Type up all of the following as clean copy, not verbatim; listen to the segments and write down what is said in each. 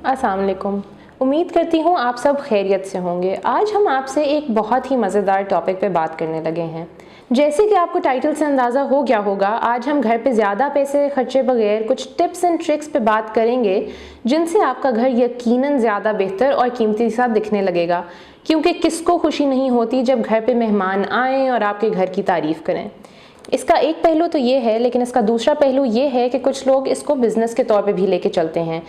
अस्सलाम वालेकुम। उम्मीद करती हूँ आप सब खैरियत से होंगे। आज हम आपसे एक बहुत ही मज़ेदार टॉपिक पे बात करने लगे हैं। जैसे कि आपको टाइटल से अंदाज़ा हो गया होगा, आज हम घर पे ज़्यादा पैसे खर्चे बगैर कुछ टिप्स एंड ट्रिक्स पे बात करेंगे जिनसे आपका घर यकीनन ज़्यादा बेहतर और कीमती सा दिखने लगेगा। क्योंकि किसको खुशी नहीं होती जब घर पे मेहमान आएँ और आपके घर की तारीफ़ करें। इसका एक पहलू तो ये है, लेकिन इसका दूसरा पहलू ये है कि कुछ लोग इसको बिज़नेस के तौर पे भी लेके चलते हैं,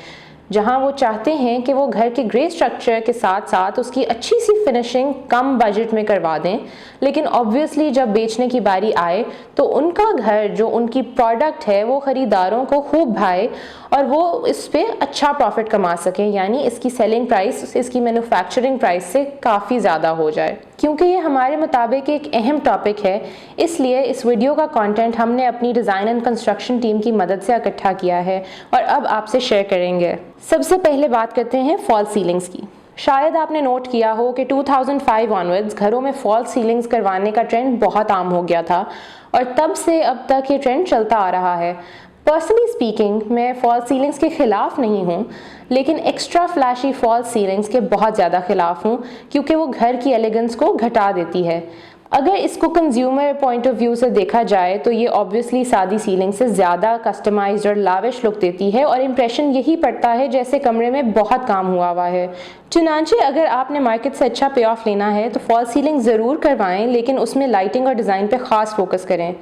जहां वो चाहते हैं कि वो घर के ग्रे स्ट्रक्चर के साथ साथ उसकी अच्छी सी फिनिशिंग कम बजट में करवा दें, लेकिन ऑब्वियसली जब बेचने की बारी आए तो उनका घर जो उनकी प्रोडक्ट है वो ख़रीदारों को खूब भाए और वो इस पे अच्छा प्रॉफिट कमा सकें, यानी इसकी सेलिंग प्राइस इसकी मैन्युफैक्चरिंग प्राइस से काफ़ी ज़्यादा हो जाए। क्योंकि ये हमारे मुताबिक एक अहम टॉपिक है, इसलिए इस वीडियो का कंटेंट हमने अपनी डिज़ाइन एंड कंस्ट्रक्शन टीम की मदद से इकट्ठा किया है और अब आपसे शेयर करेंगे। सबसे पहले बात करते हैं फॉल्स सीलिंग्स की। शायद आपने नोट किया हो कि 2005 ऑनवर्ड्स घरों में फॉल्स सीलिंग्स करवाने का ट्रेंड बहुत आम हो गया था और तब से अब तक ये ट्रेंड चलता आ रहा है। पर्सनली स्पीकिंग, मैं फॉल्स सीलिंग्स के ख़िलाफ़ नहीं हूँ, लेकिन एक्स्ट्रा फ्लैशी फॉल्स सीलिंग्स के बहुत ज़्यादा ख़िलाफ़ हूँ क्योंकि वो घर की एलिगेंस को घटा देती है। अगर इसको कंज्यूमर पॉइंट ऑफ व्यू से देखा जाए तो ये ऑब्वियसली सादी सीलिंग से ज़्यादा कस्टमाइज्ड और लाविश लुक देती है और इम्प्रेशन यही पड़ता है जैसे कमरे में बहुत काम हुआ है। चुनांचे अगर आपने मार्केट से अच्छा पे ऑफ लेना है तो फॉल्स सीलिंग ज़रूर करवाएं, लेकिन उसमें लाइटिंग और डिज़ाइन पे ख़ास फोकस करें।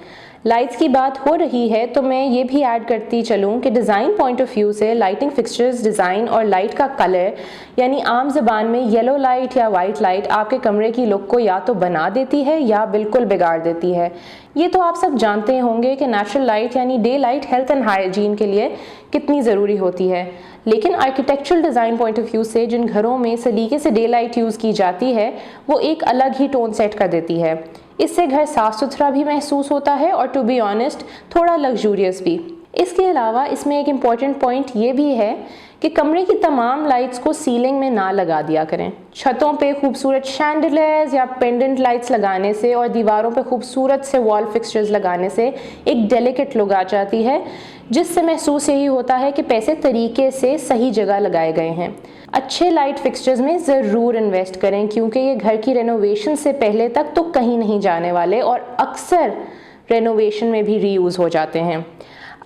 लाइट्स की बात हो रही है तो मैं ये भी ऐड करती चलूँ कि डिज़ाइन पॉइंट ऑफ व्यू से लाइटिंग फिक्सचर्स, डिज़ाइन और लाइट का कलर, यानी आम ज़बान में येलो लाइट या वाइट लाइट आपके कमरे की लुक को या तो बना देती है या बिल्कुल बिगाड़ देती है। ये तो आप सब जानते होंगे कि नेचुरल लाइट यानी day light health and hygiene के लिए कितनी ज़रूरी होती है, लेकिन architectural design point of view से जिन घरों में सलीके से डे लाइट यूज़ की जाती है वो एक अलग ही टोन सेट कर देती है। इससे घर साफ सुथरा भी महसूस होता है और टू बी ऑनेस्ट थोड़ा लग्जूरियस भी। इसके अलावा इसमें एक इम्पॉर्टेंट पॉइंट ये भी है कि कमरे की तमाम लाइट्स को सीलिंग में ना लगा दिया करें। छतों पे खूबसूरत शैंडलियर्स या पेंडेंट लाइट्स लगाने से और दीवारों पे खूबसूरत से वॉल फिक्सचर्स लगाने से एक डेलिकेट लुक आ जाती है, जिससे महसूस यही होता है कि पैसे तरीके से सही जगह लगाए गए हैं। अच्छे लाइट फिक्सचर्स में ज़रूर इन्वेस्ट करें क्योंकि ये घर की रेनोवेशन से पहले तक तो कहीं नहीं जाने वाले और अक्सर रेनोवेशन में भी रीयूज़ हो जाते हैं।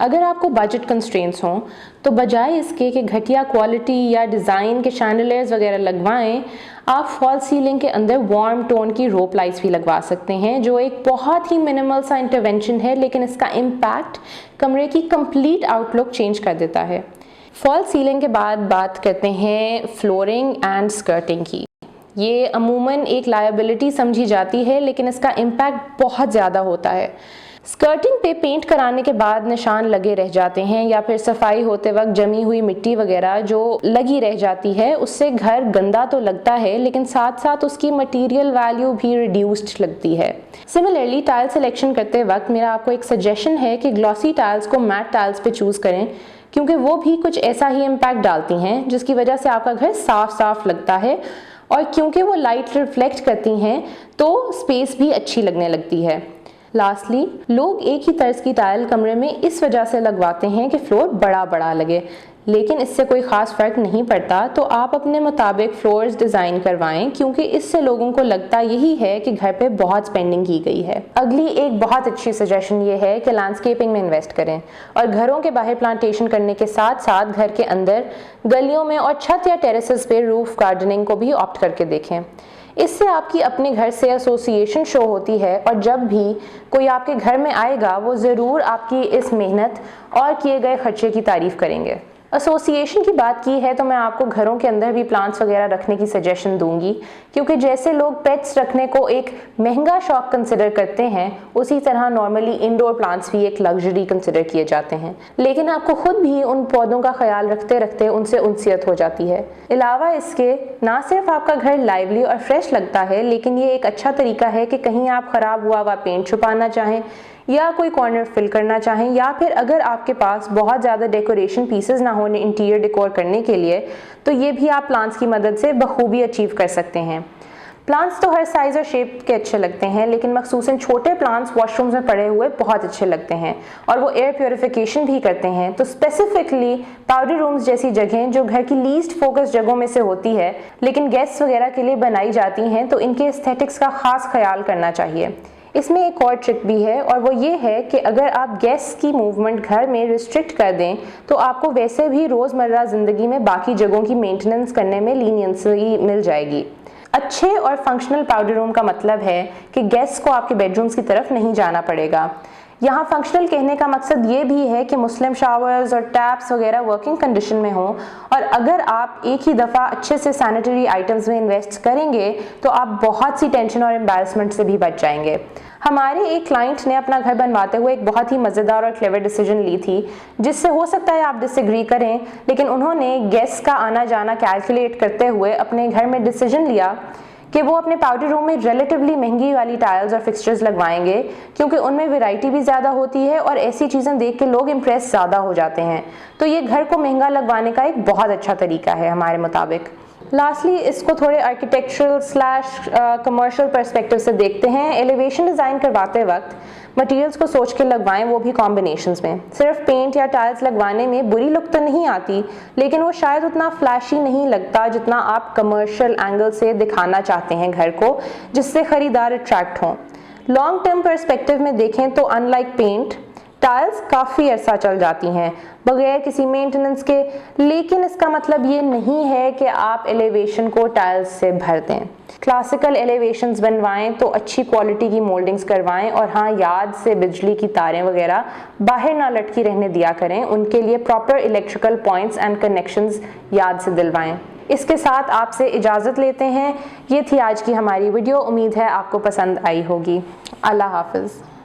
अगर आपको बजट कंस्ट्रेंट्स हों तो बजाय इसके कि घटिया क्वालिटी या डिज़ाइन के शैंडलियर्स वगैरह लगवाएं, आप फॉल सीलिंग के अंदर वार्म टोन की रोप लाइट्स भी लगवा सकते हैं, जो एक बहुत ही मिनिमल सा इंटरवेंशन है, लेकिन इसका इम्पैक्ट कमरे की कंप्लीट आउटलुक चेंज कर देता है। फॉल सीलिंग के बाद बात करते हैं फ्लोरिंग एंड स्कर्टिंग की। ये अमूमन एक लायबिलिटी समझी जाती है, लेकिन इसका इम्पैक्ट बहुत ज़्यादा होता है। स्कर्टिंग पे पेंट कराने के बाद निशान लगे रह जाते हैं या फिर सफाई होते वक्त जमी हुई मिट्टी वगैरह जो लगी रह जाती है, उससे घर गंदा तो लगता है लेकिन साथ साथ उसकी मटेरियल वैल्यू भी रिड्यूस्ड लगती है। सिमिलरली टाइल सिलेक्शन करते वक्त मेरा आपको एक सजेशन है कि ग्लॉसी टाइल्स को मैट टाइल्स पे चूज़ करें, क्योंकि वो भी कुछ ऐसा ही इम्पैक्ट डालती हैं जिसकी वजह से आपका घर साफ साफ लगता है और क्योंकि वो लाइट रिफ्लेक्ट करती हैं तो स्पेस भी अच्छी लगने लगती है। लास्टली, लोग एक ही तर्ज की टाइल कमरे में इस वजह से लगवाते हैं कि फ्लोर बड़ा बड़ा लगे, लेकिन इससे कोई ख़ास फ़र्क नहीं पड़ता। तो आप अपने मुताबिक फ्लोर्स डिज़ाइन करवाएं क्योंकि इससे लोगों को लगता यही है कि घर पे बहुत स्पेंडिंग की गई है। अगली एक बहुत अच्छी सजेशन ये है कि लैंडस्केपिंग में इन्वेस्ट करें और घरों के बाहर प्लांटेशन करने के साथ साथ घर के अंदर गलियों में और छत या टेरेसेस पे रूफ गार्डनिंग को भी ऑप्ट करके देखें। इससे आपकी अपने घर से एसोसिएशन शो होती है और जब भी कोई आपके घर में आएगा वो ज़रूर आपकी इस मेहनत और किए गए खर्चे की तारीफ़ करेंगे। एसोसिएशन की बात की है तो मैं आपको घरों के अंदर भी प्लांट्स वगैरह रखने की सजेशन दूंगी, क्योंकि जैसे लोग पेट्स रखने को एक महंगा शौक कंसिडर करते हैं, उसी तरह नॉर्मली इंडोर प्लांट्स भी एक लग्जरी कंसिडर किए जाते हैं, लेकिन आपको खुद भी उन पौधों का ख्याल रखते रखते उनसे उनसियत हो जाती है। अलावा इसके ना सिर्फ आपका घर लाइवली और फ्रेश लगता है, लेकिन ये एक अच्छा तरीका है कि कहीं आप ख़राब हुआ पेंट छुपाना चाहें या कोई कॉर्नर फिल करना चाहें, या फिर अगर आपके पास बहुत ज़्यादा डेकोरेशन पीसेस ना हो इंटीरियर डेकोर करने के लिए, तो ये भी आप प्लांट्स की मदद से बखूबी अचीव कर सकते हैं। प्लांट्स तो हर साइज़ और शेप के अच्छे लगते हैं, लेकिन मखसूसन छोटे प्लांट्स वॉशरूम्स में पड़े हुए बहुत अच्छे लगते हैं और वो एयर प्योरिफिकेशन भी करते हैं। तो स्पेसिफिकली पाउडर रूम्स जैसी जगहें जो घर की लीस्ट फोकस जगहों में से होती है, लेकिन गेस्ट वगैरह के लिए बनाई जाती हैं, तो इनके एस्थेटिक्स का खास ख्याल करना चाहिए। इसमें एक और ट्रिक भी है और वो ये है कि अगर आप गेस्ट की मूवमेंट घर में रिस्ट्रिक्ट कर दें तो आपको वैसे भी रोज़मर्रा ज़िंदगी में बाकी जगहों की मेंटेनेंस करने में लीनियंसी मिल जाएगी। अच्छे और फंक्शनल पाउडर रूम का मतलब है कि गेस्ट को आपके बेडरूम्स की तरफ नहीं जाना पड़ेगा। यहाँ फंक्शनल कहने का मकसद ये भी है कि मुस्लिम शावर्स और टैप्स वगैरह वर्किंग कंडीशन में हों, और अगर आप एक ही दफ़ा अच्छे से सैनिटरी आइटम्स में इन्वेस्ट करेंगे तो आप बहुत सी टेंशन और एम्बैरसमेंट से भी बच जाएंगे। हमारे एक क्लाइंट ने अपना घर बनवाते हुए एक बहुत ही मज़ेदार और क्लेवर डिसीजन ली थी, जिससे हो सकता है आप डिसएग्री करें, लेकिन उन्होंने गेस्ट का आना जाना कैलकुलेट करते हुए अपने घर में डिसीजन लिया कि वो अपने पाउडर रूम में रिलेटिवली महंगी वाली टाइल्स और फिक्सचर्स लगवाएंगे, क्योंकि उनमें वैरायटी भी ज़्यादा होती है और ऐसी चीज़ें देख के लोग इम्प्रेस ज़्यादा हो जाते हैं। तो ये घर को महंगा लगवाने का एक बहुत अच्छा तरीका है हमारे मुताबिक। लास्टली इसको थोड़े आर्किटेक्चरल स्लैश कमर्शियल पर्सपेक्टिव से देखते हैं। एलिवेशन डिज़ाइन करवाते वक्त मटेरियल्स को सोच के लगवाएं, वो भी कॉम्बिनेशंस में। सिर्फ पेंट या टाइल्स लगवाने में बुरी लुक तो नहीं आती, लेकिन वो शायद उतना फ्लैशी नहीं लगता जितना आप कमर्शियल एंगल से दिखाना चाहते हैं घर को, जिससे ख़रीदार अट्रैक्ट हों। लॉन्ग टर्म पर्सपेक्टिव में देखें तो अनलाइक पेंट, टाइल्स काफ़ी अरसा चल जाती हैं बगैर किसी मेंटेनेंस के, लेकिन इसका मतलब ये नहीं है कि आप एलिवेशन को टाइल्स से भर दें। क्लासिकल एलिवेशंस बनवाएं तो अच्छी क्वालिटी की मोल्डिंग्स करवाएं, और हाँ, याद से बिजली की तारें वगैरह बाहर ना लटकी रहने दिया करें, उनके लिए proper electrical points and connections याद से दिलवाएं। इसके साथ आपसे इजाज़त लेते हैं। ये थी आज की हमारी वीडियो। उम्मीद है आपको पसंद आई होगी। अल्लाह हाफ़िज़।